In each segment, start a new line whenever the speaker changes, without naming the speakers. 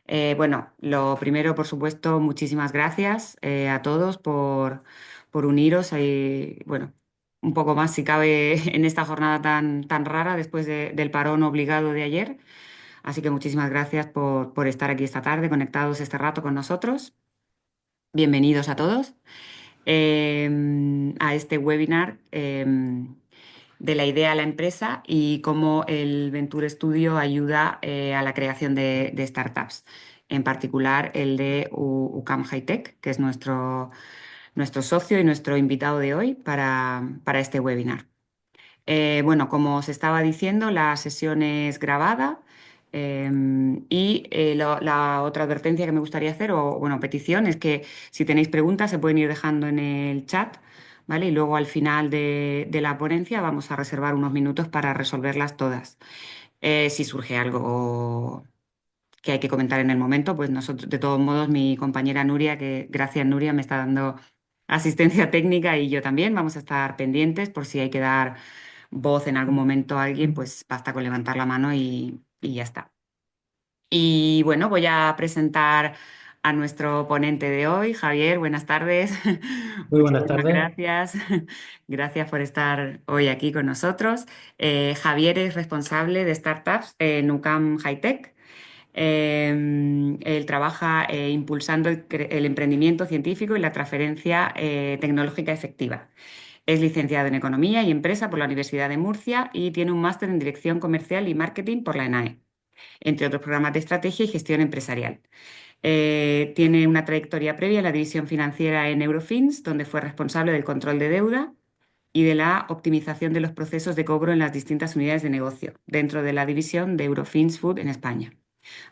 Bueno, lo primero, por supuesto, muchísimas gracias a todos por uniros ahí, bueno, un poco más si cabe en esta jornada tan rara después del parón obligado de ayer. Así que muchísimas gracias por estar aquí esta tarde, conectados este rato con nosotros. Bienvenidos a todos a este webinar de la idea a la empresa y cómo el Venture Studio ayuda a la creación de startups, en particular el de UCAM High Tech, que es nuestro socio y nuestro invitado de hoy para este webinar. Bueno, como os estaba diciendo, la sesión es grabada y la otra advertencia que me gustaría hacer, o bueno, petición, es que si tenéis preguntas se pueden ir dejando en el chat, ¿vale? Y luego al final de la ponencia vamos a reservar unos minutos para resolverlas todas. Si surge algo que hay que comentar en el momento, pues nosotros, de todos modos, mi compañera Nuria, que gracias Nuria me está dando asistencia técnica y yo también, vamos a estar pendientes por si hay que dar voz en algún momento a alguien, pues basta con levantar la mano y ya está. Y bueno, voy a presentar a nuestro ponente de hoy, Javier, buenas tardes.
Muy buenas
Muchísimas
tardes.
gracias. Gracias por estar hoy aquí con nosotros. Javier es responsable de startups en UCAM High Tech. Él trabaja impulsando el emprendimiento científico y la transferencia tecnológica efectiva. Es licenciado en Economía y Empresa por la Universidad de Murcia y tiene un máster en Dirección Comercial y Marketing por la ENAE, entre otros programas de estrategia y gestión empresarial. Tiene una trayectoria previa en la división financiera en Eurofins, donde fue responsable del control de deuda y de la optimización de los procesos de cobro en las distintas unidades de negocio, dentro de la división de Eurofins Food en España.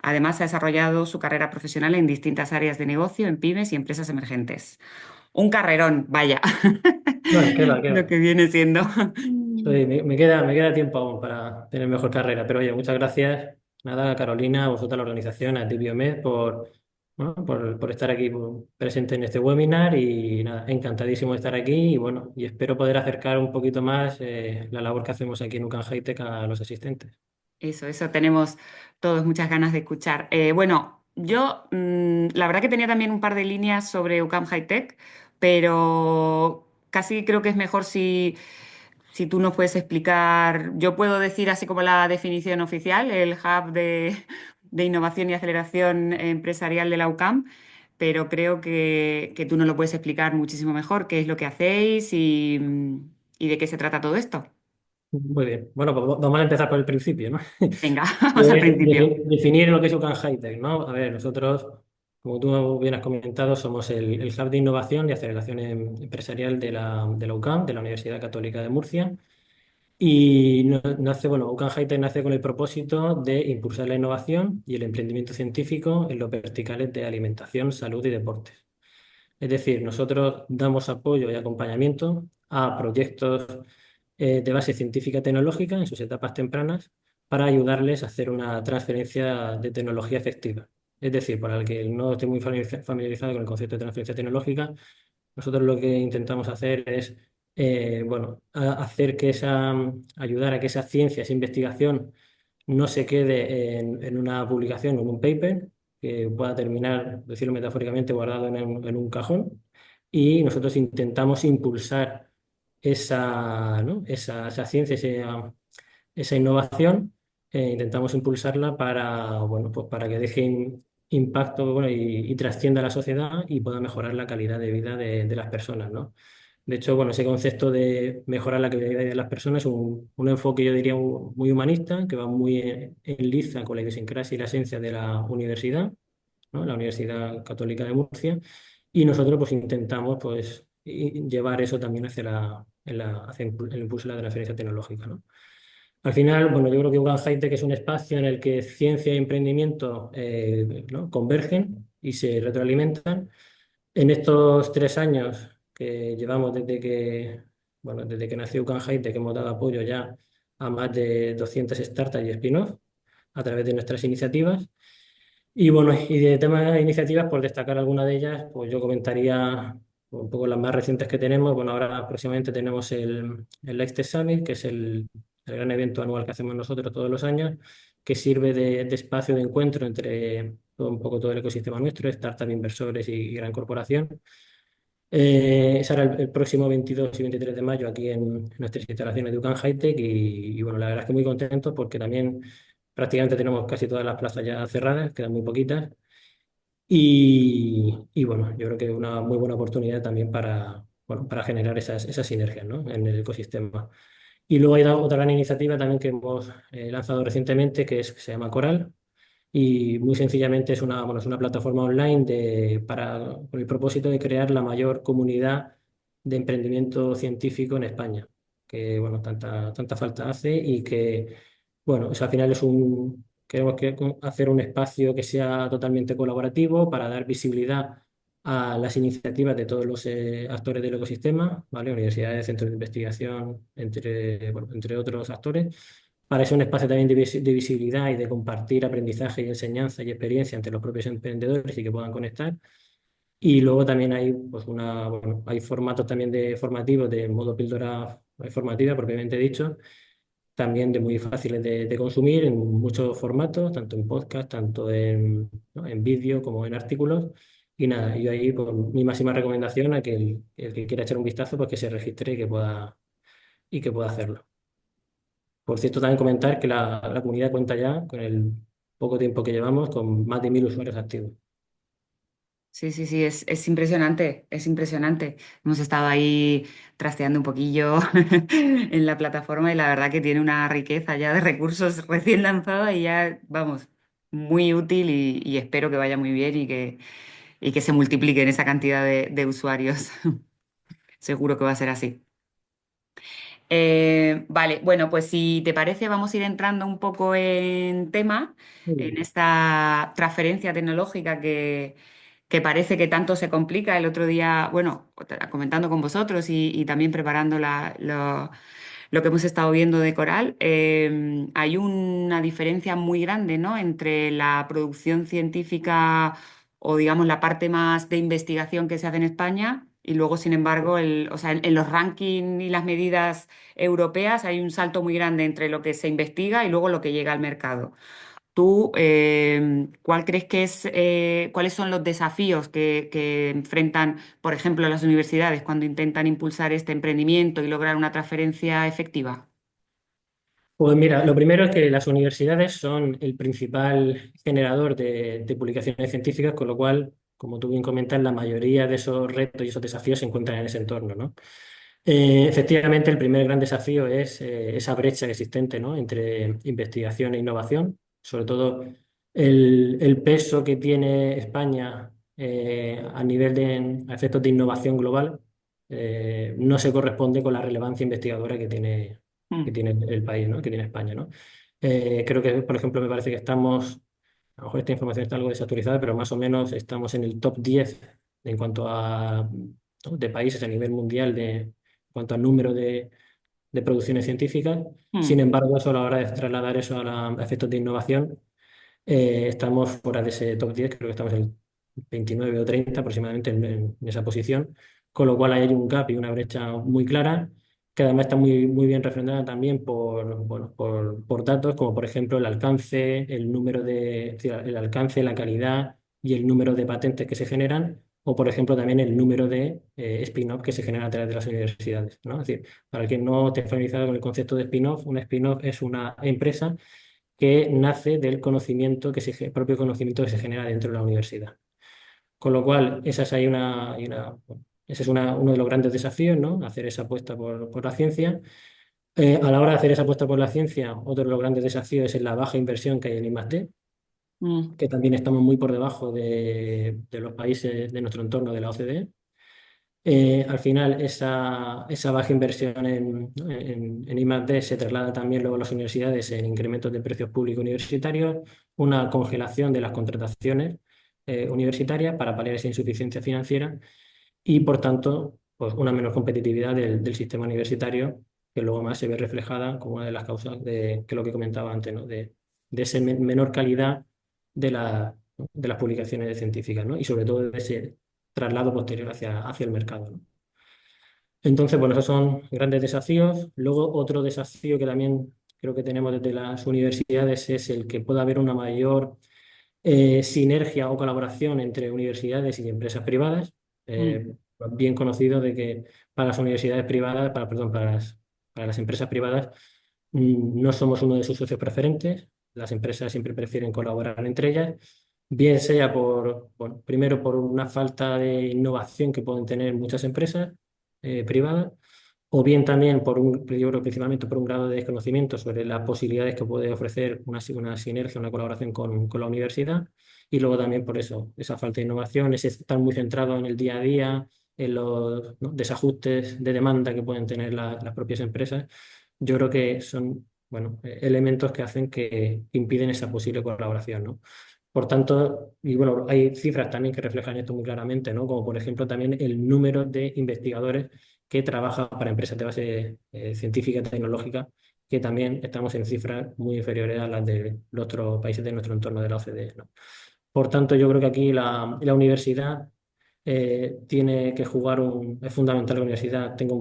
Además, ha desarrollado su carrera profesional en distintas áreas de negocio, en pymes y empresas emergentes. Un carrerón, vaya,
Bueno, qué va, qué
lo
va.
que viene siendo.
Me queda tiempo aún para tener mejor carrera, pero oye, muchas gracias. Nada, Carolina, a vosotros, la organización, a ti Biomed, bueno, por estar aquí presente en este webinar y nada, encantadísimo de estar aquí y bueno, y espero poder acercar un poquito más la labor que hacemos aquí en UCAN Hightech a los asistentes.
Eso tenemos todos muchas ganas de escuchar. Bueno, yo la verdad que tenía también un par de líneas sobre UCAM High Tech, pero casi creo que es mejor si tú nos puedes explicar. Yo puedo decir así como la definición oficial, el hub de innovación y aceleración empresarial de la UCAM, pero creo que tú nos lo puedes explicar muchísimo mejor, qué es lo que hacéis y de qué se trata todo esto.
Muy bien. Bueno, pues vamos a empezar por el principio, ¿no?
Venga, vamos al principio.
Definir lo que es UCAN Hightech, ¿no? A ver, nosotros, como tú bien has comentado, somos el hub de innovación y aceleración empresarial de la UCAM, de la Universidad Católica de Murcia. Y bueno, UCAN Hightech nace con el propósito de impulsar la innovación y el emprendimiento científico en los verticales de alimentación, salud y deportes. Es decir, nosotros damos apoyo y acompañamiento a proyectos de base científica y tecnológica en sus etapas tempranas para ayudarles a hacer una transferencia de tecnología efectiva. Es decir, para el que no esté muy familiarizado con el concepto de transferencia tecnológica, nosotros lo que intentamos hacer es, bueno, hacer ayudar a que esa ciencia, esa investigación no se quede en una publicación o en un paper, que pueda terminar, decirlo metafóricamente, guardado en un cajón. Y nosotros intentamos impulsar ¿no? esa ciencia, esa innovación, intentamos impulsarla para, bueno, pues para que deje impacto, bueno, y trascienda a la sociedad y pueda mejorar la calidad de vida de las personas, ¿no? De hecho, bueno, ese concepto de mejorar la calidad de vida de las personas es un enfoque, yo diría, muy humanista, que va muy en liza con la idiosincrasia y la esencia de la universidad, ¿no? La Universidad Católica de Murcia, y nosotros pues intentamos pues llevar eso también hacia el impulso de la transferencia tecnológica, ¿no? Al final, bueno, yo creo que Urban Hightech es un espacio en el que ciencia y emprendimiento ¿no? convergen y se retroalimentan. En estos 3 años que llevamos desde que nació Urban Hightech, hemos dado apoyo ya a más de 200 startups y spin-off a través de nuestras iniciativas. Y bueno, y de temas de iniciativas, por destacar alguna de ellas, pues yo comentaría un poco las más recientes que tenemos. Bueno, ahora próximamente tenemos el Next Summit, que es el gran evento anual que hacemos nosotros todos los años, que sirve de espacio de encuentro entre un poco todo el ecosistema nuestro, startup, inversores y gran corporación. Será el próximo 22 y 23 de mayo aquí en nuestras instalaciones de UCAN Hightech y bueno, la verdad es que muy contentos porque también prácticamente tenemos casi todas las plazas ya cerradas, quedan muy poquitas y bueno, yo creo que es una muy buena oportunidad también para, bueno, para generar esas sinergias, ¿no? En el ecosistema. Y luego hay otra gran iniciativa también que hemos lanzado recientemente que se llama Coral y muy sencillamente es una, bueno, es una plataforma online con el propósito de crear la mayor comunidad de emprendimiento científico en España, que bueno, tanta falta hace y que, bueno, al final queremos hacer un espacio que sea totalmente colaborativo para dar visibilidad a las iniciativas de todos los actores del ecosistema, ¿vale? Universidades, centros de investigación, bueno, entre otros actores para ser un espacio también de visibilidad y de compartir aprendizaje y enseñanza y experiencia entre los propios emprendedores y que puedan conectar. Y luego también hay, pues bueno, hay formatos también formativos de modo píldora formativa, propiamente dicho, también de muy fáciles de consumir en muchos formatos, tanto en podcast, tanto ¿no? en vídeo como en artículos. Y nada, yo ahí pues, mi máxima recomendación a que el que quiera echar un vistazo, pues que se registre y que pueda hacerlo. Por cierto, también comentar que la comunidad cuenta ya, con el poco tiempo que llevamos, con más de 1000 usuarios activos.
Sí, sí, sí, es impresionante, es impresionante. Hemos estado ahí trasteando un poquillo en la plataforma y la verdad que tiene una riqueza ya de recursos recién lanzada y ya, vamos, muy útil y espero que vaya muy bien y que se multipliquen esa cantidad de usuarios. Seguro que va a ser así. Vale, bueno, pues si te parece, vamos a ir entrando un poco en tema, en
Mm.
esta transferencia tecnológica que parece que tanto se complica. El otro día, bueno, comentando con vosotros y también preparando lo que hemos estado viendo de Coral, hay una diferencia muy grande, ¿no? Entre la producción científica o, digamos, la parte más de investigación que se hace en España y luego, sin embargo, o sea, en los rankings y las medidas europeas hay un salto muy grande entre lo que se investiga y luego lo que llega al mercado. ¿Tú cuál crees que cuáles son los desafíos que enfrentan, por ejemplo, las universidades cuando intentan impulsar este emprendimiento y lograr una transferencia efectiva?
Pues mira, lo primero es que las universidades son el principal generador de publicaciones científicas, con lo cual, como tú bien comentas, la mayoría de esos retos y esos desafíos se encuentran en ese entorno, ¿no? Efectivamente, el primer gran desafío es esa brecha existente, ¿no? Entre investigación e innovación, sobre todo el peso que tiene España a nivel a efectos de innovación global no se corresponde con la relevancia investigadora que
Mm,
tiene el país, ¿no? Que tiene España, ¿no? Creo que, por ejemplo, me parece que a lo mejor esta información está algo desactualizada, pero más o menos estamos en el top 10 en cuanto a, ¿no? de países a nivel mundial en cuanto al número de producciones científicas. Sin
mm,
embargo, eso a la hora de trasladar eso a efectos de innovación, estamos fuera de ese top 10, creo que estamos en el 29 o 30 aproximadamente en esa posición, con lo cual hay un gap y una brecha muy clara, que además está muy bien refrendada también bueno, por datos, como por ejemplo el alcance, es decir, el alcance, la calidad y el número de patentes que se generan, o por ejemplo también el número de spin-off que se generan a través de las universidades, ¿no? Es decir, para quien no esté familiarizado con el concepto de spin-off, un spin-off es una empresa que nace del conocimiento propio conocimiento que se genera dentro de la universidad. Con lo cual, bueno, ese es uno de los grandes desafíos, ¿no? Hacer esa apuesta por la ciencia. A la hora de hacer esa apuesta por la ciencia, otro de los grandes desafíos es la baja inversión que hay en I+D,
mm,
que también estamos muy por debajo de los países de nuestro entorno de la OCDE. Al final, esa baja inversión ¿no? en I+D se traslada también luego a las universidades en incrementos de precios públicos universitarios, una congelación de las contrataciones universitarias para paliar esa insuficiencia financiera y, por tanto, pues una menor competitividad del sistema universitario, que luego más se ve reflejada como una de las causas que lo que comentaba antes, ¿no? De esa menor calidad de las publicaciones científicas, ¿no? Y sobre todo de ese traslado posterior hacia el mercado, ¿no? Entonces, bueno, esos son grandes desafíos. Luego, otro desafío que también creo que tenemos desde las universidades es el que pueda haber una mayor sinergia o colaboración entre universidades y empresas privadas.
Mm,
Bien conocido de que para las universidades privadas, perdón, para las empresas privadas, no somos uno de sus socios preferentes. Las empresas siempre prefieren colaborar entre ellas, bien sea bueno, primero por una falta de innovación que pueden tener muchas empresas privadas, o bien también yo creo principalmente por un grado de desconocimiento sobre las posibilidades que puede ofrecer una sinergia, una colaboración con la universidad, y luego también por eso, esa falta de innovación, ese estar muy centrado en el día a día, en los, ¿no?, desajustes de demanda que pueden tener las propias empresas. Yo creo que son, bueno, elementos que hacen que impiden esa posible colaboración, ¿no? Por tanto, y bueno, hay cifras también que reflejan esto muy claramente, ¿no? Como por ejemplo también el número de investigadores que trabajan para empresas de base científica y tecnológica, que también estamos en cifras muy inferiores a las de los otros países de nuestro entorno de la OCDE, ¿no? Por tanto, yo creo que aquí la universidad tiene que jugar es fundamental que la universidad tenga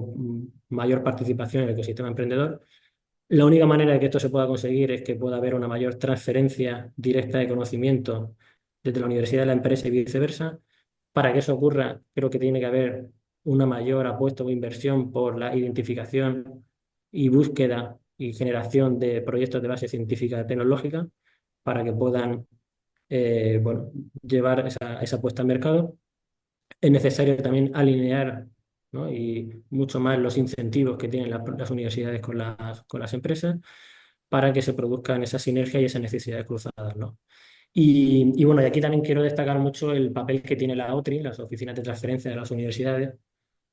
mayor participación en el ecosistema emprendedor. La única manera de que esto se pueda conseguir es que pueda haber una mayor transferencia directa de conocimiento desde la universidad a la empresa y viceversa. Para que eso ocurra, creo que tiene que haber una mayor apuesta o inversión por la identificación y búsqueda y generación de proyectos de base científica y tecnológica para que puedan bueno, llevar esa puesta al mercado. Es necesario también alinear, ¿no?, y mucho más los incentivos que tienen las universidades con las empresas para que se produzcan esa sinergia y esas necesidades cruzadas, ¿no? Y bueno, y aquí también quiero destacar mucho el papel que tiene la OTRI, las oficinas de transferencia de las universidades,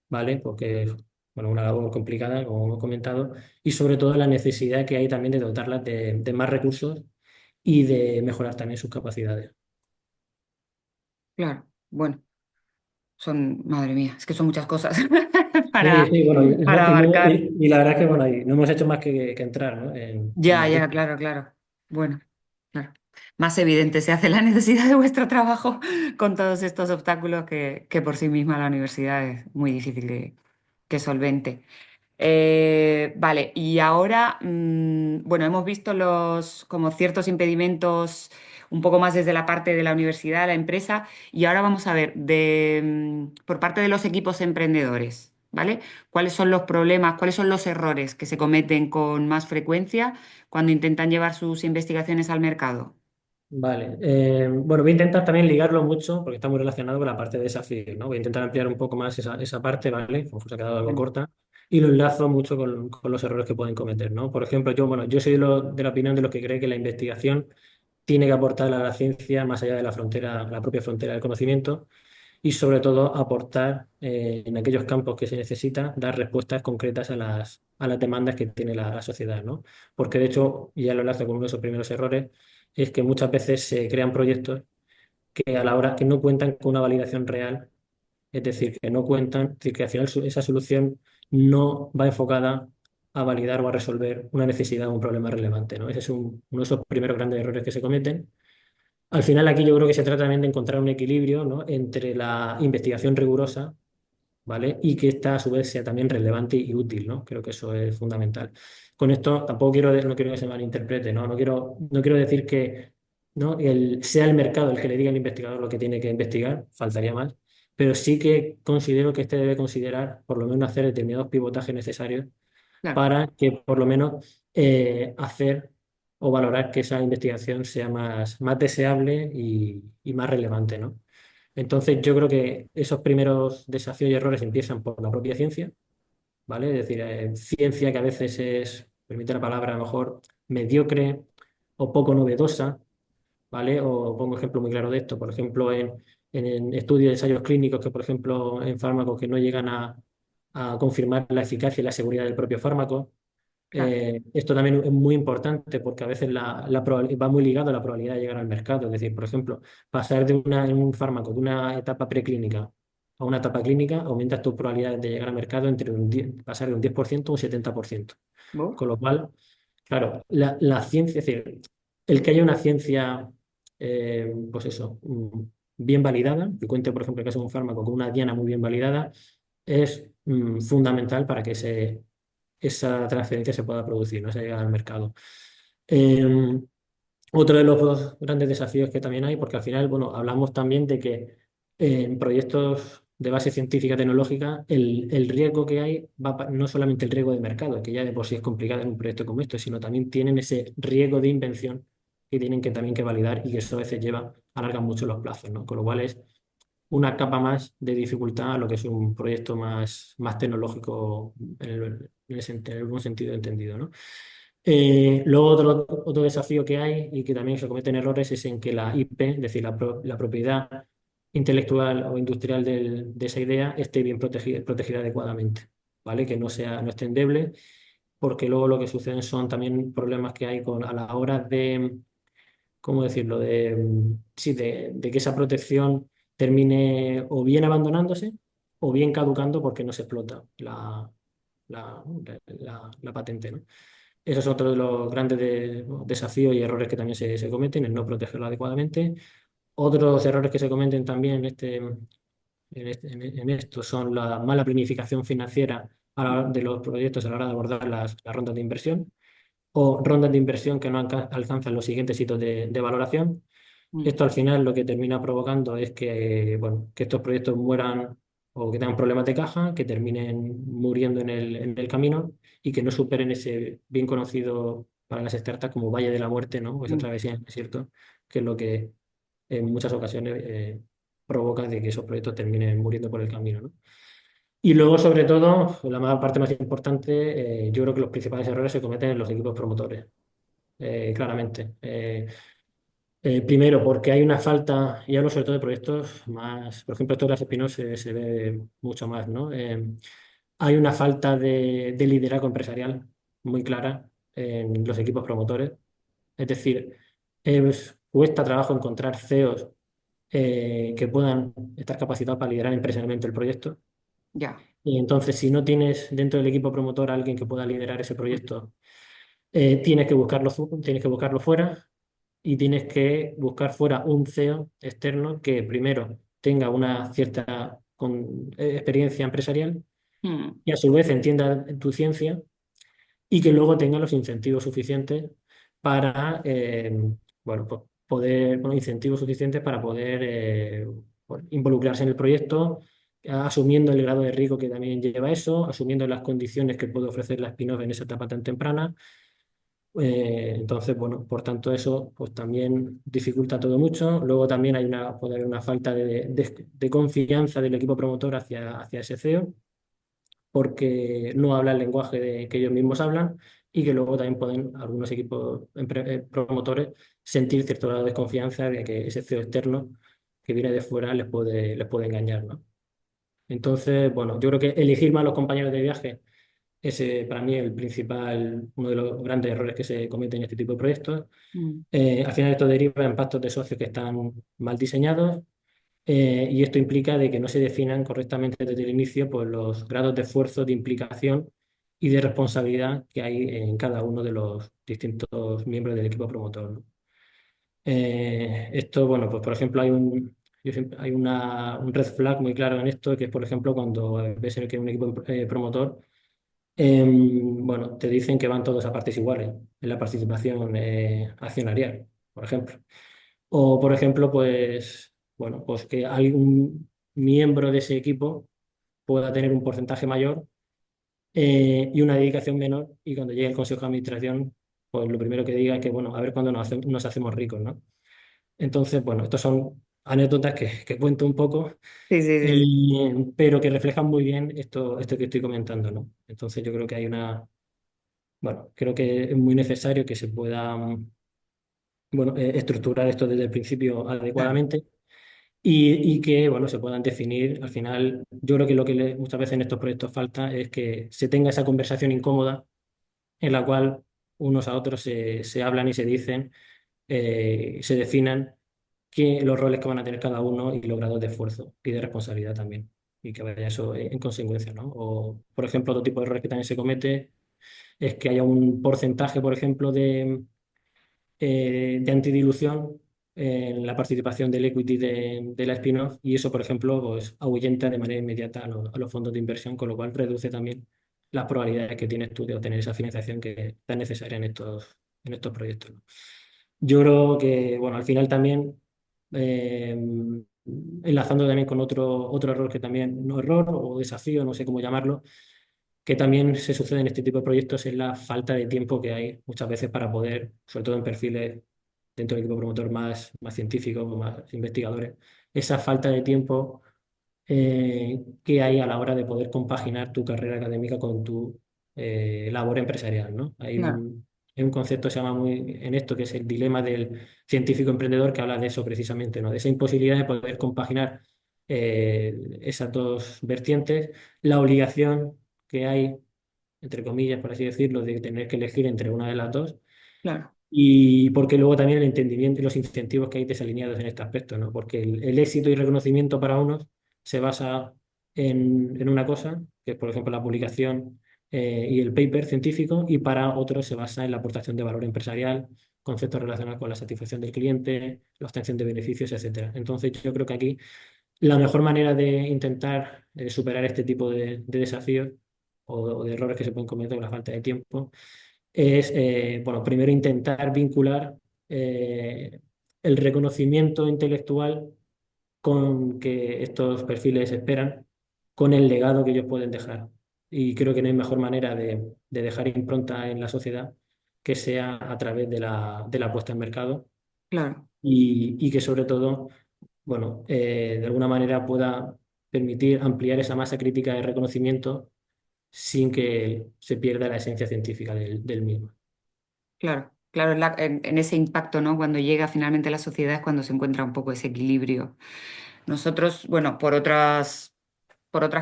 ¿vale? Porque es, bueno, una labor complicada, como hemos comentado, y sobre todo la necesidad que hay también de dotarlas de más recursos y de mejorar también sus capacidades.
claro, bueno, madre mía, es que son muchas cosas
Sí,
para,
sí, bueno,
para abarcar.
y la verdad es que bueno, no hemos hecho más que entrar, ¿no?, en
Ya,
materia.
ya, claro, claro. Bueno, claro. Más evidente se hace la necesidad de vuestro trabajo con todos estos obstáculos que por sí misma la universidad es muy difícil que solvente. Vale, y ahora, bueno, hemos visto como ciertos impedimentos un poco más desde la parte de la universidad, la empresa, y ahora vamos a ver por parte de los equipos emprendedores, ¿vale? ¿Cuáles son los problemas, cuáles son los errores que se cometen con más frecuencia cuando intentan llevar sus investigaciones al mercado?
Vale, bueno, voy a intentar también ligarlo mucho, porque está muy relacionado con la parte de desafíos, ¿no? Voy a intentar ampliar un poco más esa parte, ¿vale? Como se ha quedado algo
Mm,
corta, y lo enlazo mucho con los errores que pueden cometer, ¿no? Por ejemplo, bueno, yo soy de la opinión de los que cree que la investigación tiene que aportar a la ciencia más allá de la frontera, la propia frontera del conocimiento, y sobre todo aportar en aquellos campos que se necesita, dar respuestas concretas a las demandas que tiene la sociedad, ¿no? Porque de hecho, y ya lo enlazo con uno de esos primeros errores, es que muchas veces se crean proyectos que a la hora que no cuentan con una validación real, es decir, que no cuentan, es decir, que al final esa solución no va enfocada a validar o a resolver una necesidad o un problema relevante, ¿no? Ese es uno de esos primeros grandes errores que se cometen. Al final aquí yo creo que se trata también de encontrar un equilibrio, ¿no?, entre la investigación rigurosa, ¿vale?, y que esta a su vez sea también relevante y útil, ¿no? Creo que eso es fundamental. Con esto tampoco no quiero que se malinterprete, ¿no? No quiero decir que, ¿no?, sea el mercado el que le diga al investigador lo que tiene que investigar, faltaría más, pero sí que considero que este debe considerar por lo menos hacer determinados pivotajes necesarios
claro,
para que por lo menos hacer o valorar que esa investigación sea más deseable y más relevante, ¿no? Entonces yo creo que esos primeros desafíos y errores empiezan por la propia ciencia, ¿vale? Es decir, ciencia que a veces es, permite la palabra, a lo mejor mediocre o poco novedosa, ¿vale? O pongo ejemplo muy claro de esto, por ejemplo, en estudios de ensayos clínicos que, por ejemplo, en fármacos que no llegan a confirmar la eficacia y la seguridad del propio fármaco.
claro.
Esto también es muy importante porque a veces va muy ligado a la probabilidad de llegar al mercado. Es decir, por ejemplo, pasar en un fármaco de una etapa preclínica a una etapa clínica aumenta tus probabilidades de llegar al mercado entre pasar de un 10% a un 70%.
¿Vos?
Con lo cual, claro, la ciencia, es decir, el que haya una ciencia, pues eso, bien validada, que cuente, por ejemplo, el caso de un fármaco con una diana muy bien validada, es fundamental para que esa transferencia se pueda producir, ¿no? Esa llegada al mercado. Eh, Otro de los dos grandes desafíos que también hay, porque al final, bueno, hablamos también de que en proyectos de base científica tecnológica, el riesgo que hay no solamente el riesgo de mercado, que ya de por sí es complicado en un proyecto como este, sino también tienen ese riesgo de invención que tienen que también que validar y que eso a veces alarga mucho los plazos, ¿no? Con lo cual es una capa más de dificultad a lo que es un proyecto más tecnológico en el buen sentido entendido, ¿no? Luego otro desafío que hay y que también se cometen errores es en que la IP, es decir, la propiedad intelectual o industrial de esa idea esté bien protegida adecuadamente, ¿vale? Que no esté endeble, porque luego lo que suceden son también problemas que hay a la hora de, ¿cómo decirlo?, sí, de que esa protección termine o bien abandonándose o bien caducando porque no se explota la, la patente, ¿no? Eso es otro de los grandes desafíos y errores que también se cometen, el no protegerlo adecuadamente. Otros errores que se cometen también en esto son la mala planificación financiera de los proyectos a la hora de abordar las rondas de inversión o rondas de inversión que no alcanzan los siguientes hitos de valoración.
Mm,
Esto al final lo que termina provocando es que, bueno, que estos proyectos mueran o que tengan problemas de caja, que terminen muriendo en el camino y que no superen ese bien conocido para las startups como Valle de la Muerte, ¿no? O esa
mm,
travesía en el desierto, que es lo que en muchas ocasiones provoca de que esos proyectos terminen muriendo por el camino, ¿no? Y luego, sobre todo, parte más importante, yo creo que los principales errores se cometen en los equipos promotores, claramente. Primero, porque hay una falta, y hablo sobre todo de proyectos más, por ejemplo, esto de las Espinos se ve mucho más, ¿no? Hay una falta de liderazgo empresarial muy clara en los equipos promotores. Es decir, cuesta trabajo encontrar CEOs que puedan estar capacitados para liderar empresarialmente el proyecto.
ya.
Y entonces, si no tienes dentro del equipo promotor a alguien que pueda liderar ese
Mm,
proyecto, tienes que buscarlo fuera y tienes que buscar fuera un CEO externo que primero tenga una cierta experiencia empresarial
mm,
y a su vez entienda tu ciencia y que luego tenga los incentivos suficientes para, bueno, pues incentivos suficientes para poder involucrarse en el proyecto, asumiendo el grado de riesgo que también lleva eso, asumiendo las condiciones que puede ofrecer la spin-off en esa etapa tan temprana. Entonces, bueno, por tanto eso pues también dificulta todo mucho. Luego también puede haber una falta de confianza del equipo promotor hacia ese CEO porque no habla el lenguaje que ellos mismos hablan y que luego también pueden algunos equipos promotores sentir cierto grado de desconfianza de que ese CEO externo que viene de fuera les puede engañar, ¿no? Entonces, bueno, yo creo que elegir mal los compañeros de viaje ese para mí es uno de los grandes errores que se cometen en este tipo de proyectos.
mm,
Al final esto deriva en pactos de socios que están mal diseñados y esto implica de que no se definan correctamente desde el inicio pues, los grados de esfuerzo, de implicación y de responsabilidad que hay en cada uno de los distintos miembros del equipo promotor, ¿no? Esto, bueno, pues por ejemplo hay un red flag muy claro en esto, que es por ejemplo cuando ves que un equipo promotor bueno, te dicen que van todos a partes iguales en la participación accionarial, por ejemplo. O, por ejemplo, pues, bueno, pues que algún miembro de ese equipo pueda tener un porcentaje mayor y una dedicación menor, y cuando llegue el consejo de administración, pues lo primero que diga es que, bueno, a ver cuándo nos hacemos ricos, ¿no? Entonces, bueno, estos son anécdotas que cuento un poco,
sí, sí, sí, sí.
pero que reflejan muy bien esto que estoy comentando, ¿no? Entonces, yo creo que bueno, creo que es muy necesario que se pueda, bueno, estructurar esto desde el principio
Claro.
adecuadamente y que, bueno, se puedan definir. Al final, yo creo que lo que muchas veces en estos proyectos falta es que se tenga esa conversación incómoda en la cual unos a otros se hablan y se dicen, se definan los roles que van a tener cada uno y los grados de esfuerzo y de responsabilidad también. Y que vaya eso en consecuencia, ¿no? O, por ejemplo, otro tipo de errores que también se comete es que haya un porcentaje, por ejemplo, de antidilución en la participación del equity de la spin-off y eso, por ejemplo, pues, ahuyenta de manera inmediata a los fondos de inversión, con lo cual reduce también las probabilidades que tienes tú de obtener esa financiación que es tan necesaria en estos proyectos, ¿no? Yo creo que, bueno, al final también, eh, enlazando también con otro error que también, no error o desafío, no sé cómo llamarlo, que también se sucede en este tipo de proyectos es la falta de tiempo que hay muchas veces para poder, sobre todo en perfiles dentro del equipo promotor más científicos o más investigadores, esa falta de tiempo que hay a la hora de poder compaginar tu carrera académica con tu labor empresarial, ¿no?
Claro,
Hay un concepto que se llama muy en esto, que es el dilema del científico emprendedor, que habla de eso precisamente, ¿no? De esa imposibilidad de poder compaginar esas dos vertientes, la obligación que hay, entre comillas, por así decirlo, de tener que elegir entre una de las dos,
claro,
y porque luego también el entendimiento y los incentivos que hay desalineados en este aspecto, ¿no? Porque el éxito y reconocimiento para unos se basa en una cosa, que es por ejemplo la publicación y el paper científico, y para otros se basa en la aportación de valor empresarial, conceptos relacionados con la satisfacción del cliente, la obtención de beneficios, etcétera. Entonces yo creo que aquí la mejor manera de intentar superar este tipo de desafíos o de errores que se pueden cometer con la falta de tiempo es, bueno, primero intentar vincular eh, el reconocimiento intelectual con que estos perfiles esperan, con el legado que ellos pueden dejar. Y creo que no hay mejor manera de dejar impronta en la sociedad que sea a través de la puesta en mercado
claro,
y que sobre todo, bueno, de alguna manera pueda permitir ampliar esa masa crítica de reconocimiento sin que se pierda la esencia científica del mismo.
claro. Claro, en ese impacto, ¿no? Cuando llega finalmente a la sociedad es cuando se encuentra un poco ese equilibrio. Nosotros, bueno, por otras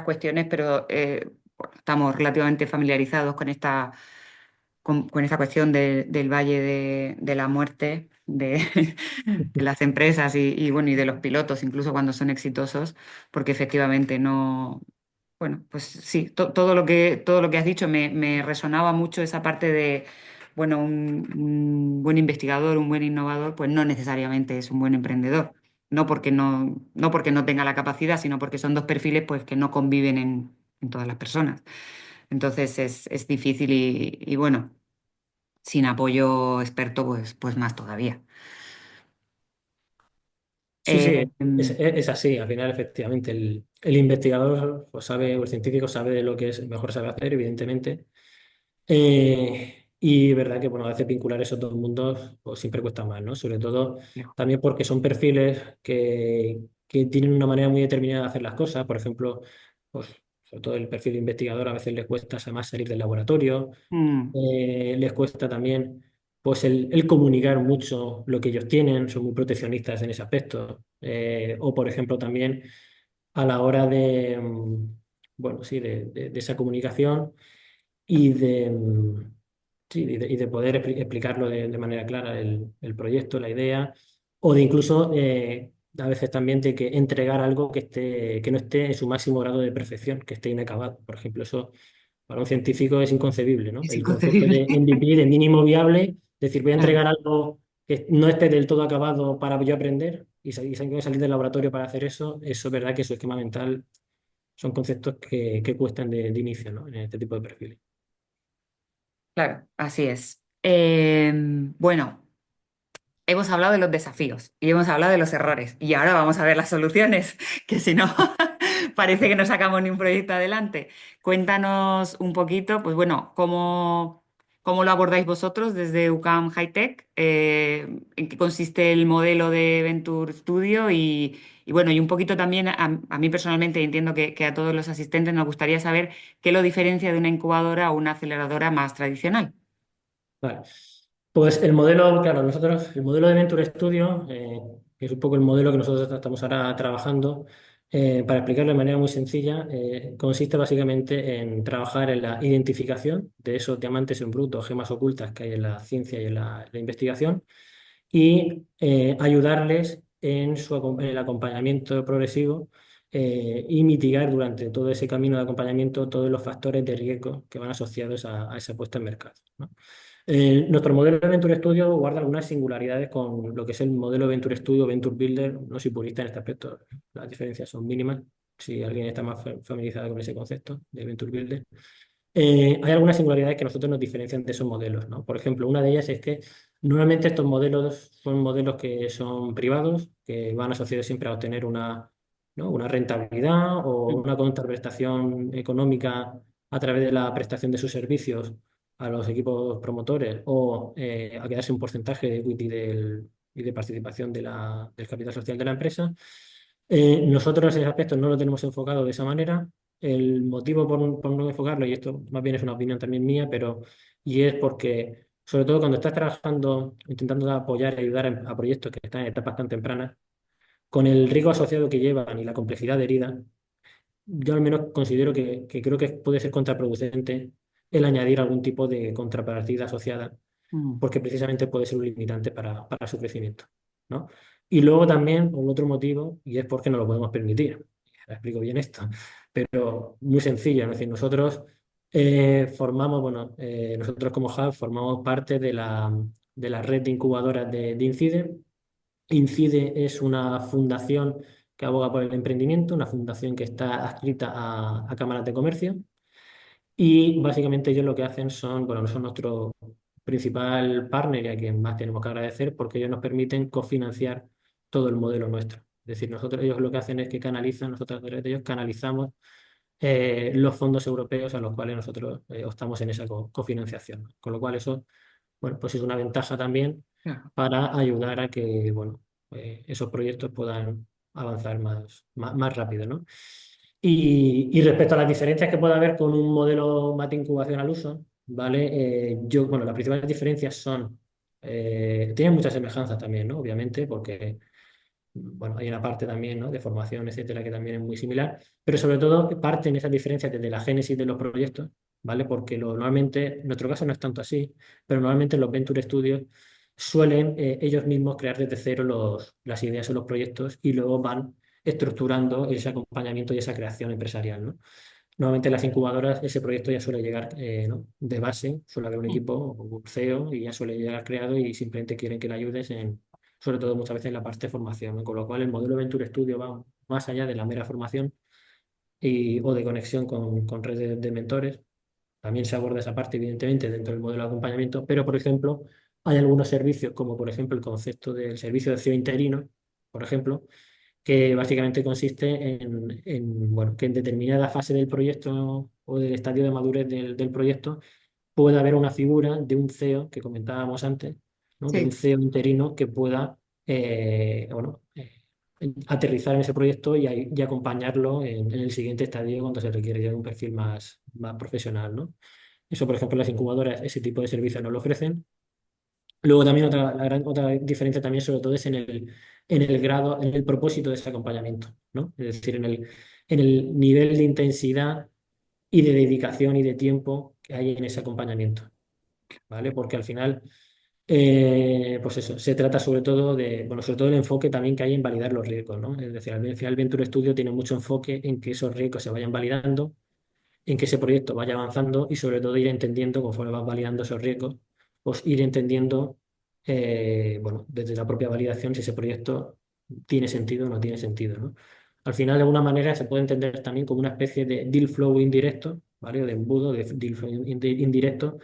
cuestiones, pero bueno, estamos relativamente familiarizados con con esta cuestión del Valle de la Muerte de las empresas bueno, y de los pilotos, incluso cuando son exitosos, porque efectivamente no, bueno, pues sí, todo lo que has dicho me resonaba mucho esa parte de, bueno, un buen investigador, un buen innovador, pues no necesariamente es un buen emprendedor. No porque no tenga la capacidad, sino porque son dos perfiles pues, que no conviven en todas las personas. Entonces es difícil y bueno, sin apoyo experto, pues más todavía.
Sí, sí,
Em,
es así. Al final, efectivamente, el investigador pues, sabe, o el científico sabe de lo que es mejor sabe hacer, evidentemente. Y verdad que, bueno, a veces vincular esos dos mundos pues, siempre cuesta más, ¿no? Sobre todo también porque son perfiles que tienen una manera muy determinada de hacer las cosas. Por ejemplo, pues, sobre todo el perfil de investigador a veces les cuesta además salir del laboratorio,
mm,
les cuesta también pues el comunicar mucho lo que ellos tienen, son muy proteccionistas en ese aspecto. O por ejemplo también a la hora de, bueno, sí, de esa comunicación y sí, y de poder explicarlo de manera clara el proyecto, la idea, o de incluso a veces también de que entregar algo que no esté en su máximo grado de perfección, que esté inacabado. Por ejemplo, eso para un científico es inconcebible, ¿no?
es
El concepto
inconcebible.
de MVP, de mínimo viable, decir, voy a
Claro.
entregar algo que no esté del todo acabado para yo aprender y salir del laboratorio para hacer eso es verdad que su esquema mental son conceptos que cuestan de inicio, ¿no? En este tipo de perfiles.
Claro, así es. Bueno, hemos hablado de los desafíos y hemos hablado de los errores y ahora vamos a ver las soluciones, que si no, parece que no sacamos ni un proyecto adelante. Cuéntanos un poquito, pues bueno, cómo lo abordáis vosotros desde UCAM High Tech, en qué consiste el modelo de Venture Studio y bueno, y un poquito también a mí personalmente, y entiendo que a todos los asistentes nos gustaría saber qué lo diferencia de una incubadora o una aceleradora más tradicional.
Vale. Pues el modelo, claro, nosotros, el modelo de Venture Studio, que es un poco el modelo que nosotros estamos ahora trabajando, para explicarlo de manera muy sencilla, consiste básicamente en trabajar en la identificación de esos diamantes en bruto, gemas ocultas que hay en la ciencia y en la investigación, y ayudarles en en el acompañamiento progresivo y mitigar durante todo ese camino de acompañamiento todos los factores de riesgo que van asociados a esa puesta en mercado, ¿no? Nuestro modelo de Venture Studio guarda algunas singularidades con lo que es el modelo Venture Studio, Venture Builder. No soy purista en este aspecto, las diferencias son mínimas. Si alguien está más familiarizado con ese concepto de Venture Builder. Hay algunas singularidades que nosotros nos diferencian de esos modelos, ¿no? Por ejemplo, una de ellas es que Normalmente estos modelos son modelos que son privados, que van asociados siempre a obtener una, ¿no? una rentabilidad o
Mm,
una contraprestación económica a través de la prestación de sus servicios a los equipos promotores o a quedarse un porcentaje de equity y de participación del capital social de la empresa. Nosotros ese aspecto no lo tenemos enfocado de esa manera. El motivo por no enfocarlo, y esto más bien es una opinión también mía, y es porque sobre todo cuando estás trabajando, intentando apoyar y ayudar a proyectos que están en etapas tan tempranas, con el riesgo asociado que llevan y la complejidad de herida, yo al menos considero que creo que puede ser contraproducente el añadir algún tipo de contrapartida asociada,
mm,
porque precisamente puede ser un limitante para su crecimiento, ¿no? Y luego también, por otro motivo, y es porque no lo podemos permitir. Ahora explico bien esto, pero muy sencillo, es decir, nosotros formamos, bueno, nosotros como Hub formamos parte de la red de incubadoras de INCIDE. INCIDE es una fundación que aboga por el emprendimiento, una fundación que está adscrita a cámaras de comercio y básicamente ellos lo que hacen son, bueno, son nuestro principal partner y a quien más tenemos que agradecer porque ellos nos permiten cofinanciar todo el modelo nuestro. Es decir, ellos lo que hacen es que canalizan, nosotros a través de ellos canalizamos los fondos europeos a los cuales nosotros optamos en esa cofinanciación. Con lo cual eso, bueno, pues es una ventaja también
claro.
para ayudar a que, bueno, esos proyectos puedan avanzar más rápido, ¿no? Y respecto a las diferencias que puede haber con un modelo mate incubación al uso, ¿vale? Bueno, las principales diferencias son, tienen muchas semejanzas también, ¿no? Obviamente, porque bueno, hay una parte también, ¿no? de formación, etcétera, que también es muy similar, pero sobre todo parten esas diferencias desde la génesis de los proyectos, ¿vale? Porque normalmente, en nuestro caso no es tanto así, pero normalmente los Venture Studios suelen ellos mismos crear desde cero las ideas o los proyectos y luego van estructurando ese acompañamiento y esa creación empresarial, ¿no? Normalmente en las incubadoras ese proyecto ya suele llegar ¿no? de base, suele haber un
Mm,
equipo, un CEO y ya suele llegar creado y simplemente quieren que le ayudes sobre todo muchas veces en la parte de formación, ¿no? Con lo cual el modelo Venture Studio va más allá de la mera formación o de conexión con redes de mentores. También se aborda esa parte, evidentemente, dentro del modelo de acompañamiento, pero, por ejemplo, hay algunos servicios, como por ejemplo el concepto del servicio de acción interino, por ejemplo, que básicamente consiste bueno, que en determinada fase del proyecto o del estadio de madurez del proyecto pueda haber una figura de un CEO que comentábamos antes, ¿no? De un
sí.
CEO interino que pueda bueno, aterrizar en ese proyecto y acompañarlo en el siguiente estadio cuando se requiere ya de un perfil más profesional, ¿no? Eso, por ejemplo, las incubadoras, ese tipo de servicios no lo ofrecen. Luego también otra diferencia también sobre todo es en el grado, en el propósito de ese acompañamiento, ¿no? Es decir, en el nivel de intensidad y de dedicación y de tiempo que hay en ese acompañamiento, ¿vale? Porque al final, pues eso, se trata sobre todo bueno, sobre todo el enfoque también que hay en validar los riesgos, ¿no? Es decir, al final Venture Studio tiene mucho enfoque en que esos riesgos se vayan validando, en que ese proyecto vaya avanzando y sobre todo ir entendiendo, conforme vas validando esos riesgos, pues ir entendiendo, bueno, desde la propia validación si ese proyecto tiene sentido o no tiene sentido, ¿no? Al final, de alguna manera, se puede entender también como una especie de deal flow indirecto, ¿vale? O de embudo, de deal flow indirecto,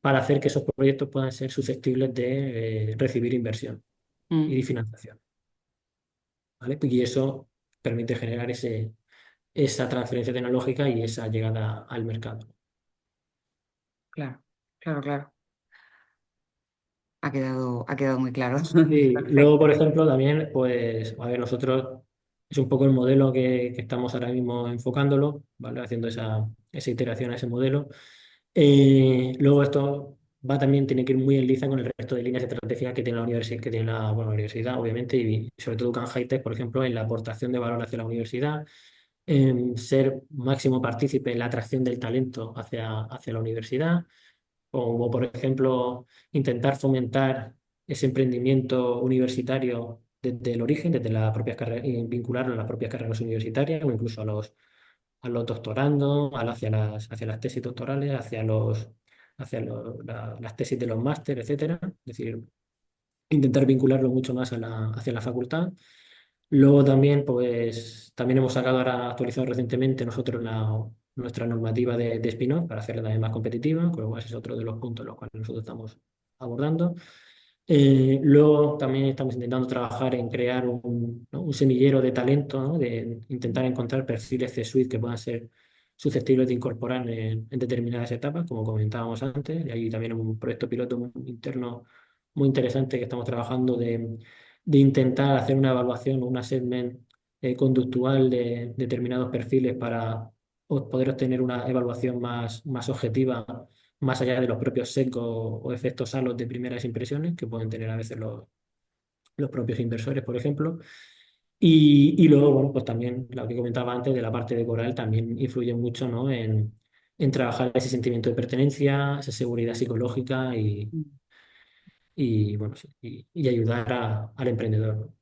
para hacer que esos proyectos puedan ser susceptibles de recibir inversión y
Mm,
de financiación, ¿vale? Y eso permite generar esa transferencia tecnológica y esa llegada al mercado.
claro, claro, claro. Ha quedado muy claro.
Sí, luego,
Perfecto.
por ejemplo, también, pues, a ver, nosotros es un poco el modelo que estamos ahora mismo enfocándolo, ¿vale? Haciendo esa iteración a ese modelo. Luego esto también tiene que ir muy en liza con el resto de líneas estratégicas que tiene la universidad, que tiene bueno, la universidad, obviamente, y sobre todo Can Hightech, por ejemplo, en la aportación de valor hacia la universidad, en ser máximo partícipe en la atracción del talento hacia la universidad o, por ejemplo, intentar fomentar ese emprendimiento universitario desde el origen, desde las propias carreras, y vincularlo a las propias carreras universitarias o incluso a los doctorandos, hacia las tesis doctorales, las tesis de los másteres, etcétera. Es decir, intentar vincularlo mucho más hacia la facultad. Luego también, pues, también hemos sacado ahora, actualizado recientemente nosotros nuestra normativa de spin-off para hacerla también más competitiva, con lo cual ese es otro de los puntos en los cuales nosotros estamos abordando. Luego también estamos intentando trabajar en crear ¿no? un semillero de talento, ¿no? De intentar encontrar perfiles C-suite que puedan ser susceptibles de incorporar en determinadas etapas, como comentábamos antes. Y ahí también un proyecto piloto interno muy interesante que estamos trabajando de intentar hacer una evaluación o un assessment conductual de determinados perfiles para poder obtener una evaluación más objetiva más allá de los propios sesgos o efectos halos de primeras impresiones que pueden tener a veces los propios inversores, por ejemplo. Y luego, bueno, pues también lo que comentaba antes de la parte de Coral también influye mucho, ¿no? en trabajar ese sentimiento de pertenencia, esa seguridad psicológica y, bueno, sí, y ayudar al emprendedor, ¿no?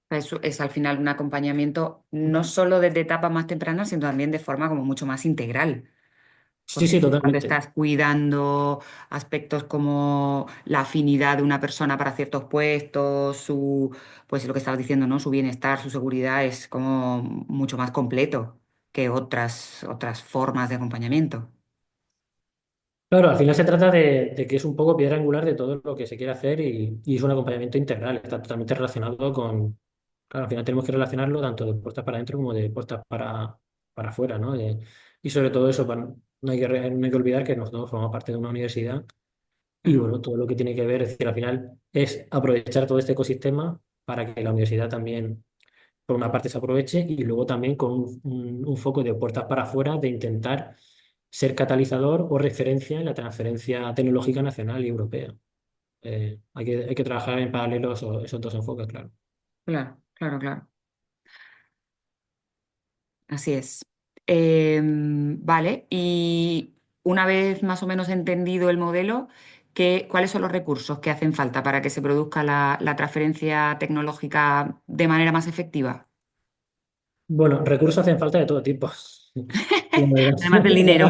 Es al final un acompañamiento no solo desde etapas más tempranas, sino también de forma como mucho más integral.
Sí,
Porque
sí,
cuando
totalmente.
estás cuidando aspectos como la afinidad de una persona para ciertos puestos, pues lo que estabas diciendo, ¿no? Su bienestar, su seguridad es como mucho más completo que otras formas de acompañamiento.
Claro, al final se trata de que es un poco piedra angular de todo lo que se quiere hacer y es un acompañamiento integral, está totalmente relacionado con, claro, al final tenemos que relacionarlo tanto de puertas para adentro como de puertas para afuera, ¿no? Y sobre todo eso, no hay que olvidar que nosotros formamos parte de una universidad y
Claro.
bueno, todo lo que tiene que ver, es decir, al final es aprovechar todo este ecosistema para que la universidad también por una parte se aproveche y luego también con un foco de puertas para afuera de intentar ser catalizador o referencia en la transferencia tecnológica nacional y europea. Hay que trabajar en paralelo esos dos enfoques, claro.
Claro, claro, claro. Así es. Vale, y una vez más o menos entendido el modelo, ¿cuáles son los recursos que hacen falta para que se produzca la transferencia tecnológica de manera más efectiva?
Bueno, recursos hacen falta de todo tipo. La verdad.
Además del dinero.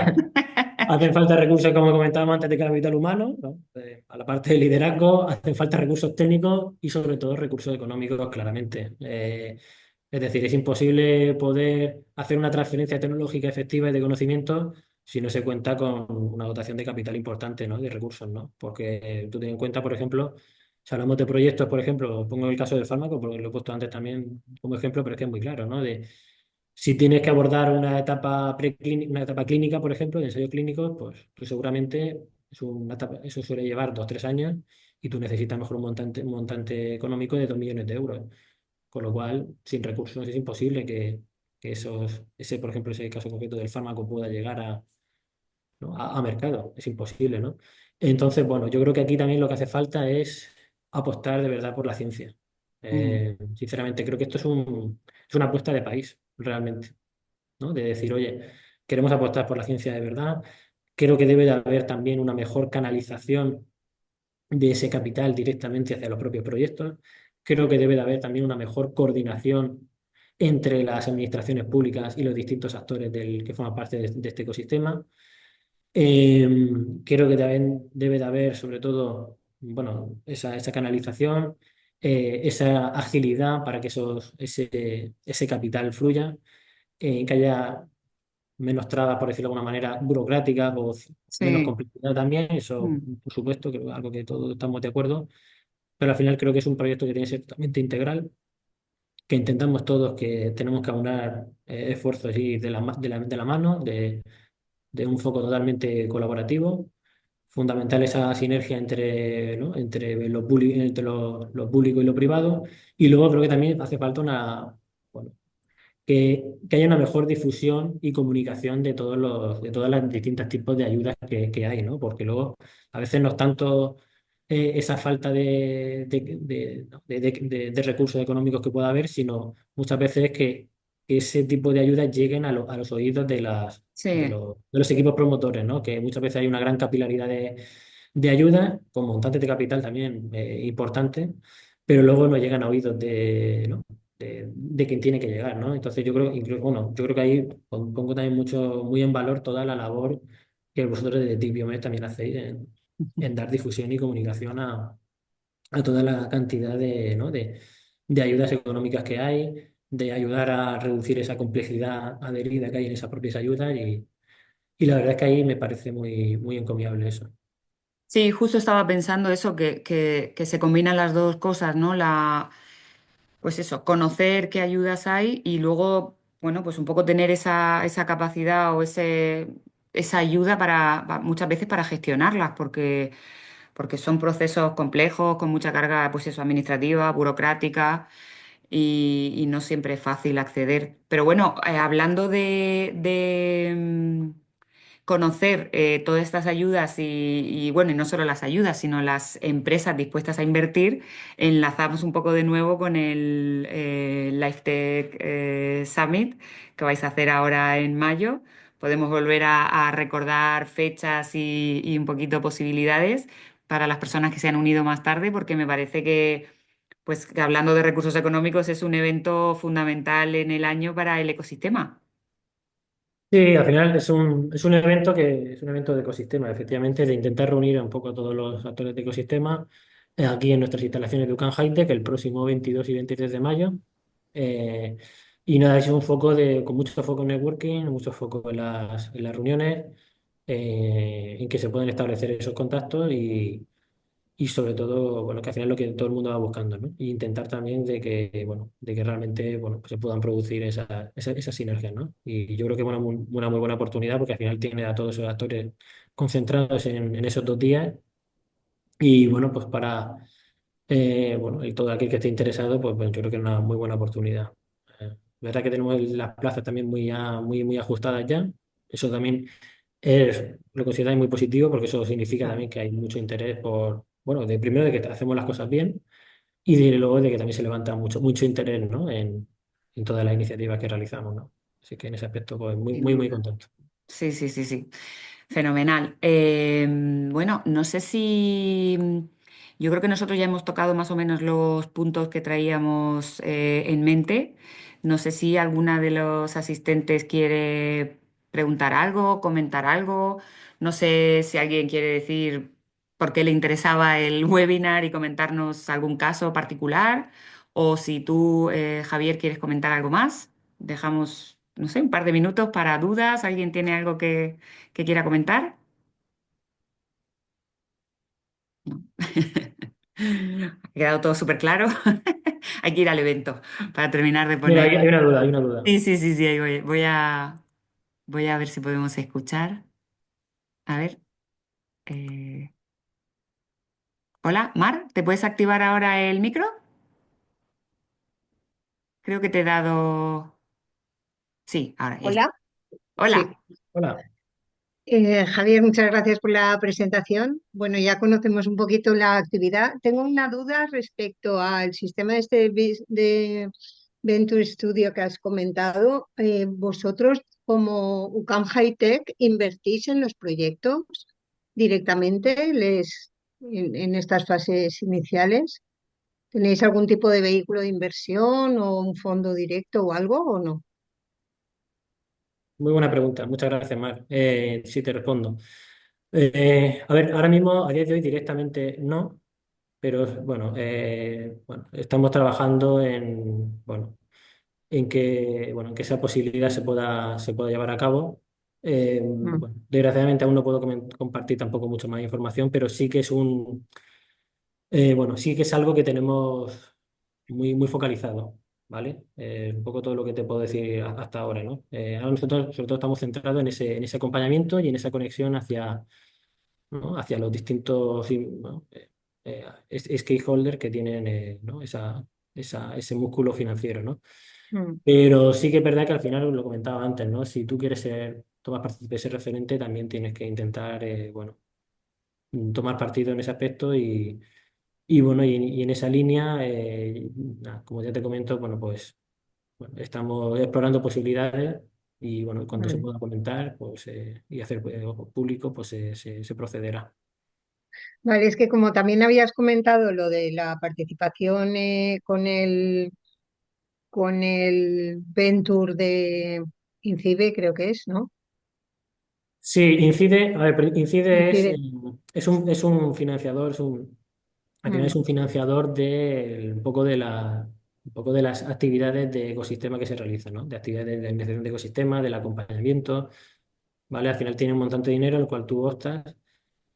Hacen falta recursos, como comentábamos antes, de capital humano, ¿no? A la parte de liderazgo, hacen falta recursos técnicos y sobre todo recursos económicos, claramente. Es decir, es imposible poder hacer una transferencia tecnológica efectiva y de conocimiento si no se cuenta con una dotación de capital importante, ¿no? De recursos, ¿no? Porque tú ten en cuenta, por ejemplo, si hablamos de proyectos, por ejemplo, pongo el caso del fármaco, porque lo he puesto antes también como ejemplo, pero es que es muy claro, ¿no? Si tienes que abordar una etapa preclínica, una etapa clínica, por ejemplo, de ensayos clínicos, pues seguramente eso suele llevar 2 o 3 años y tú necesitas mejor un montante económico de 2 millones de euros. Con lo cual, sin recursos es imposible que por ejemplo, ese caso concreto del fármaco pueda llegar ¿no? a mercado. Es imposible, ¿no? Entonces, bueno, yo creo que aquí también lo que hace falta es apostar de verdad por la ciencia.
Mm,
Sinceramente, creo que esto es una apuesta de país, realmente, ¿no? De decir, oye, queremos apostar por la ciencia de verdad. Creo que debe de haber también una mejor canalización de ese capital directamente hacia los propios proyectos. Creo que debe de haber también una mejor coordinación entre las administraciones públicas y los distintos actores que forman parte de este ecosistema. Eh, Creo que también debe de haber, sobre todo, bueno, esa canalización, esa agilidad para que ese capital fluya, que haya menos trabas, por decirlo de alguna manera, burocráticas o menos
sí.
complejidad también. Eso,
Mm,
por supuesto, que es algo que todos estamos de acuerdo, pero al final creo que es un proyecto que tiene que ser totalmente integral, que intentamos todos que tenemos que aunar esfuerzos y de la mano, de un foco totalmente colaborativo. Fundamental esa sinergia entre, ¿no? entre lo público y lo privado. Y luego creo que también hace falta bueno, que haya una mejor difusión y comunicación de todas las distintas tipos de ayudas que hay, ¿no? Porque luego a veces no es tanto esa falta de recursos económicos que pueda haber, sino muchas veces que ese tipo de ayudas lleguen a los oídos
sí,
de los equipos promotores, ¿no? Que muchas veces hay una gran capilaridad de ayuda, con montantes de capital también importantes, pero luego no llegan a oídos ¿no? de quien tiene que llegar, ¿no? Entonces yo creo, incluso, bueno, yo creo que ahí pongo también muy en valor toda la labor que vosotros desde Tibiomet también hacéis en dar difusión y comunicación a toda la cantidad ¿no? de ayudas económicas que hay, de ayudar a reducir esa complejidad adherida que hay en esas propias ayudas y la verdad es que ahí me parece muy, muy encomiable eso.
Sí, justo estaba pensando eso, que se combinan las dos cosas, ¿no? Pues eso, conocer qué ayudas hay y luego, bueno, pues un poco tener esa capacidad o esa ayuda muchas veces para gestionarlas, porque son procesos complejos, con mucha carga, pues eso, administrativa, burocrática y no siempre es fácil acceder. Pero bueno, hablando de conocer todas estas ayudas bueno, y no solo las ayudas, sino las empresas dispuestas a invertir, enlazamos un poco de nuevo con el LifeTech Summit que vais a hacer ahora en mayo. Podemos volver a recordar fechas y un poquito posibilidades para las personas que se han unido más tarde, porque me parece que hablando de recursos económicos es un evento fundamental en el año para el ecosistema.
Sí, al final es un evento que es un evento de ecosistema, efectivamente, de intentar reunir un poco a todos los actores de ecosistema aquí en nuestras instalaciones de UCAN Hightech el próximo 22 y 23 de mayo. Eh, y nada, es un foco con mucho foco en networking, mucho foco en en las reuniones, en que se pueden establecer esos contactos y sobre todo, bueno, que al final es lo que todo el mundo va buscando, ¿no? Y intentar también de que, bueno, de que realmente, bueno, pues se puedan producir esas sinergias, ¿no? Y yo creo que es una muy buena oportunidad porque al final tiene a todos esos actores concentrados en esos 2 días y, bueno, pues para, bueno, y todo aquel que esté interesado, pues, bueno, yo creo que es una muy buena oportunidad. Verdad que tenemos las plazas también muy ajustadas ya. Eso también lo consideráis muy positivo porque eso significa
Claro.
también que hay mucho interés por, bueno, de primero de que hacemos las cosas bien y de luego de que también se levanta mucho interés, ¿no? En todas las iniciativas que realizamos, ¿no? Así que en ese aspecto, pues
Sin
muy
duda.
contento.
Sí, sí, sí, sí. Fenomenal. Bueno, no sé si... Yo creo que nosotros ya hemos tocado más o menos los puntos que traíamos en mente. No sé si alguna de los asistentes quiere preguntar algo, comentar algo. No sé si alguien quiere decir por qué le interesaba el webinar y comentarnos algún caso particular. O si tú, Javier, quieres comentar algo más. Dejamos, no sé, un par de minutos para dudas. ¿Alguien tiene algo que quiera comentar? No. Ha quedado todo súper claro. Hay que ir al evento para terminar de
Mira,
poner.
hay una duda, hay una duda.
Sí, sí, sí, sí, ahí voy. Voy a ver si podemos escuchar. A ver. eh, Hola, Mar, ¿te puedes activar ahora el micro? Creo que te he dado. Sí, ahora ya está.
Hola, sí.
Hola.
Hola.
Javier, muchas gracias por la presentación. Bueno, ya conocemos un poquito la actividad. Tengo una duda respecto al sistema de Venture Studio que has comentado. ¿Vosotros como UCAM High Tech invertís en los proyectos directamente en estas fases iniciales? ¿Tenéis algún tipo de vehículo de inversión o un fondo directo o algo o no?
Muy buena pregunta, muchas gracias, Mar. Sí, te respondo. A ver, ahora mismo, a día de hoy, directamente no, pero bueno, estamos trabajando en que esa posibilidad se pueda llevar a cabo.
Mm,
Bueno, desgraciadamente aún no puedo compartir tampoco mucho más información, pero sí que es bueno, sí que es algo que tenemos muy focalizado, ¿vale? Un poco todo lo que te puedo decir hasta ahora, ¿no? Ahora nosotros sobre todo estamos centrados en ese acompañamiento y en esa conexión hacia, ¿no? Hacia los distintos, ¿no? Stakeholders que tienen, ¿no? Ese músculo financiero, ¿no?
mm,
Pero sí que es verdad que al final, lo comentaba antes, ¿no? Si tú quieres tomar parte de ese referente, también tienes que intentar, bueno, tomar partido en ese aspecto y bueno, y en esa línea, nada, como ya te comento, bueno, pues bueno, estamos explorando posibilidades y bueno, cuando se
mm.
pueda comentar pues, y hacer público, pues se procederá.
Vale, es que como también habías comentado lo de la participación con el Venture de INCIBE, creo que es, ¿no?
Sí, Incide, a ver, pero Incide
INCIBE.
es un financiador, al final
Mm,
es un financiador de un poco de las actividades de ecosistema que se realizan, ¿no? De actividades de administración de ecosistema, del acompañamiento, ¿vale? Al final tiene un montante de dinero al cual tú optas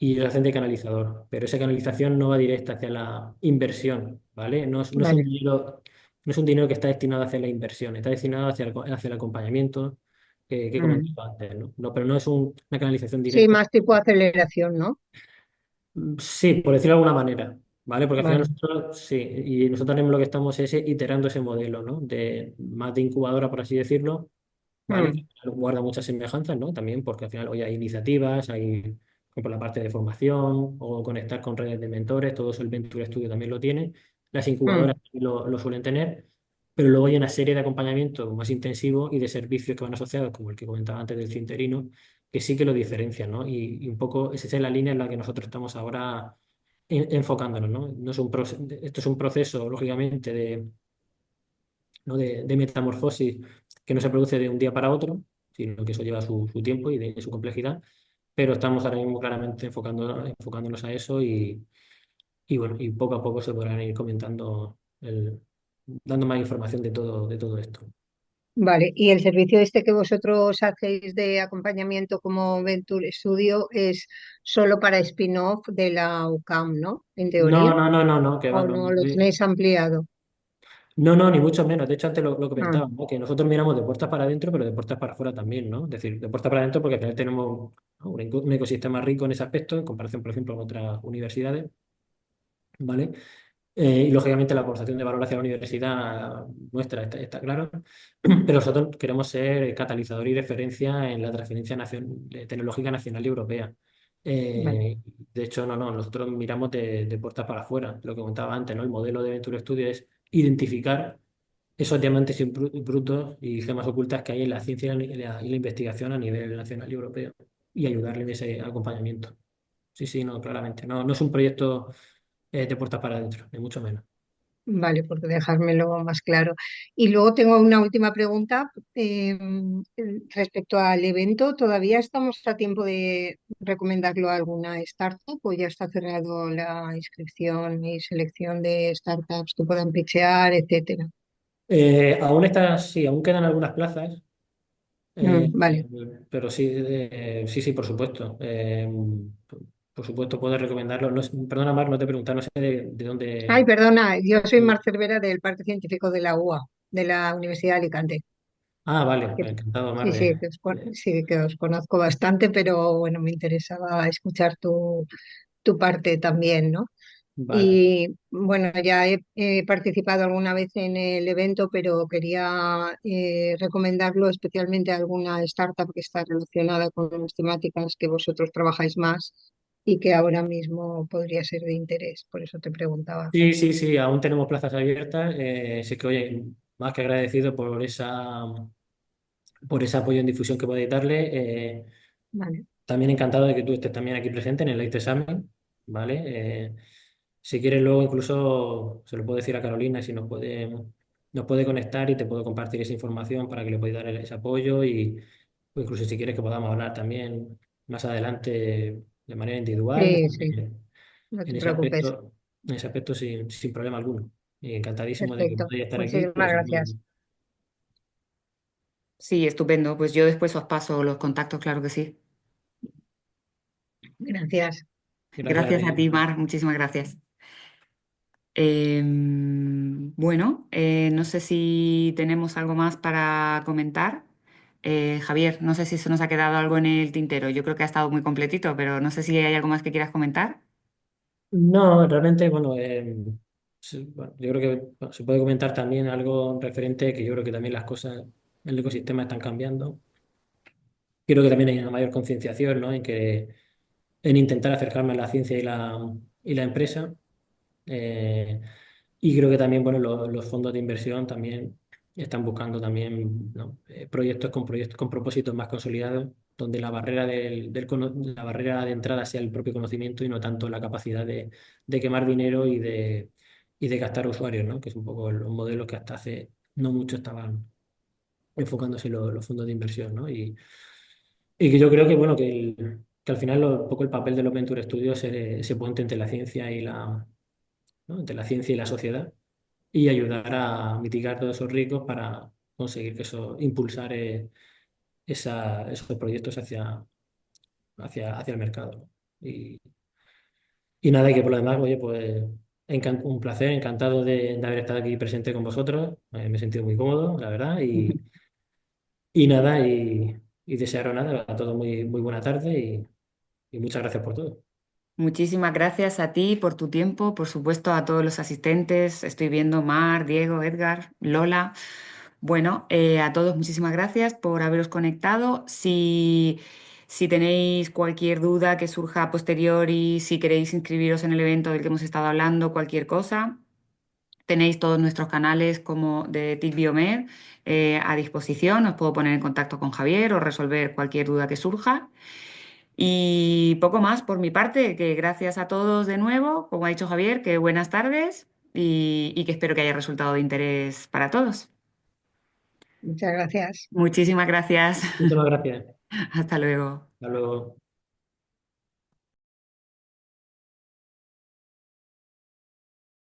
y ellos hacen de canalizador, pero esa canalización no va directa hacia la inversión, ¿vale? No es un
Vale.
dinero, no es un dinero que está destinado hacia la inversión, está destinado hacia el acompañamiento que
Mm.
comentaba antes, ¿no? No, pero no es una canalización
Sí,
directa.
más tipo aceleración, ¿no?
Sí, por decirlo de alguna manera, ¿vale? Porque al final
Vale.
nosotros, sí, y nosotros también lo que estamos es iterando ese modelo, ¿no? De más de incubadora, por así decirlo, ¿vale? Que
Mm,
al final guarda muchas semejanzas, ¿no? También porque al final hoy hay iniciativas, hay, por ejemplo, la parte de formación o conectar con redes de mentores, todo eso el Venture Studio también lo tiene, las incubadoras
mm.
también lo suelen tener, pero luego hay una serie de acompañamientos más intensivos y de servicios que van asociados, como el que comentaba antes del Cinterino, que sí que lo diferencian, ¿no? Y un poco esa es la línea en la que nosotros estamos ahora enfocándonos, ¿no? No es esto es un proceso, lógicamente, ¿no? de metamorfosis que no se produce de un día para otro, sino que eso lleva su tiempo y de su complejidad, pero estamos ahora mismo claramente enfocándonos a eso y bueno, y poco a poco se podrán ir comentando, dando más información de todo esto.
Vale. Y el servicio este que vosotros hacéis de acompañamiento como Venture Studio es solo para spin-off de la UCAM, ¿no? En
No,
teoría.
no, no, no, no, que va,
¿O
no.
no lo tenéis ampliado?
No, no, ni mucho menos. De hecho, antes lo
Ah,
comentaba, ¿no? Que nosotros miramos de puertas para adentro, pero de puertas para afuera también, ¿no? Es decir, de puertas para adentro porque al final tenemos, ¿no? un ecosistema rico en ese aspecto, en comparación, por ejemplo, con otras universidades, ¿vale? Y lógicamente la aportación de valor hacia la universidad nuestra está claro, pero nosotros queremos ser catalizador y referencia en la transferencia tecnológica nacional y europea.
vale.
De hecho, no, nosotros miramos de puertas para afuera, lo que comentaba antes, ¿no? El modelo de Venture Studio es identificar esos diamantes brutos y gemas ocultas que hay en la ciencia y la investigación a nivel nacional y europeo y ayudarle en ese acompañamiento. Sí, sí, no, claramente. No, no es un proyecto de puertas para adentro, ni mucho menos.
Vale, porque dejármelo más claro. Y luego tengo una última pregunta respecto al evento. ¿Todavía estamos a tiempo de recomendarlo a alguna startup o ya está cerrado la inscripción y selección de startups que puedan pitchear, etcétera?
Aún está, sí, aún quedan algunas plazas,
Vale.
pero sí, sí, sí, por supuesto. Por supuesto, puedo recomendarlo. No, perdona, Mar, no te he preguntado, no sé de
Ay,
dónde.
perdona, yo soy Mar Cervera del Parque Científico de la UA, de la Universidad de Alicante.
Ah, vale,
Que-
pues encantado, Mar,
Sí, sí, sí, que os conozco bastante, pero bueno, me interesaba escuchar tu parte también, ¿no?
vale.
Y bueno, ya he participado alguna vez en el evento, pero quería recomendarlo especialmente a alguna startup que está relacionada con las temáticas que vosotros trabajáis más y que ahora mismo podría ser de interés. Por eso te preguntaba.
Sí, sí, sí, aún tenemos plazas abiertas. Sí que, oye, más que agradecido por ese apoyo en difusión que podéis darle.
Vale.
También encantado de que tú estés también aquí presente en el Late Examen, ¿vale? Si quieres luego incluso se lo puedo decir a Carolina si nos puede conectar y te puedo compartir esa información para que le podáis dar ese apoyo y o incluso si quieres que podamos hablar también más adelante de manera individual,
Sí, sí, no te
en ese
preocupes.
aspecto, sin problema alguno. Y encantadísimo de que
Perfecto.
podáis estar aquí
Muchísimas
presentando.
gracias.
Sí, estupendo. Pues yo después os paso los contactos, claro que sí.
Gracias.
Gracias a
Gracias a ti,
ti.
Mar. Muchísimas gracias. Bueno, no sé si tenemos algo más para comentar. Javier, no sé si se nos ha quedado algo en el tintero. Yo creo que ha estado muy completito, pero no sé si hay algo más que quieras comentar.
No, realmente, bueno, bueno, yo creo que bueno, se puede comentar también algo referente que yo creo que también las cosas, el ecosistema están cambiando. Creo que también hay una mayor concienciación, ¿no? En intentar acercarme a la ciencia y la empresa. Eh, y creo que también, bueno, los fondos de inversión también están buscando también, ¿no? Proyectos con propósitos más consolidados, donde la barrera la barrera de entrada sea el propio conocimiento y no tanto la capacidad de quemar dinero y de gastar usuarios, ¿no? Que es un poco los modelos que hasta hace no mucho estaban enfocándose los fondos de inversión, ¿no? Y que yo creo que, bueno, que al final un poco el papel de los Venture Studios es ese puente entre la ciencia ¿no? Entre la ciencia y la sociedad y ayudar a mitigar todos esos riesgos para conseguir que impulsar esos proyectos hacia el mercado, ¿no? Y nada, y que por lo demás, oye, pues un placer, encantado de haber estado aquí presente con vosotros. Me he sentido muy cómodo, la verdad. Y nada, y desearos nada, a todos muy buena tarde y muchas gracias por todo.
Muchísimas gracias a ti por tu tiempo, por supuesto a todos los asistentes. Estoy viendo Mar, Diego, Edgar, Lola. Bueno, a todos muchísimas gracias por haberos conectado. Si tenéis cualquier duda que surja a posteriori, si queréis inscribiros en el evento del que hemos estado hablando, cualquier cosa, tenéis todos nuestros canales como de TIC Biomed a disposición. Os puedo poner en contacto con Javier o resolver cualquier duda que surja. Y poco más por mi parte, que gracias a todos de nuevo, como ha dicho Javier, que buenas tardes y que espero que haya resultado de interés para todos.
Muchas gracias.
Muchísimas gracias.
Muchas gracias.
Hasta luego.
Hasta luego.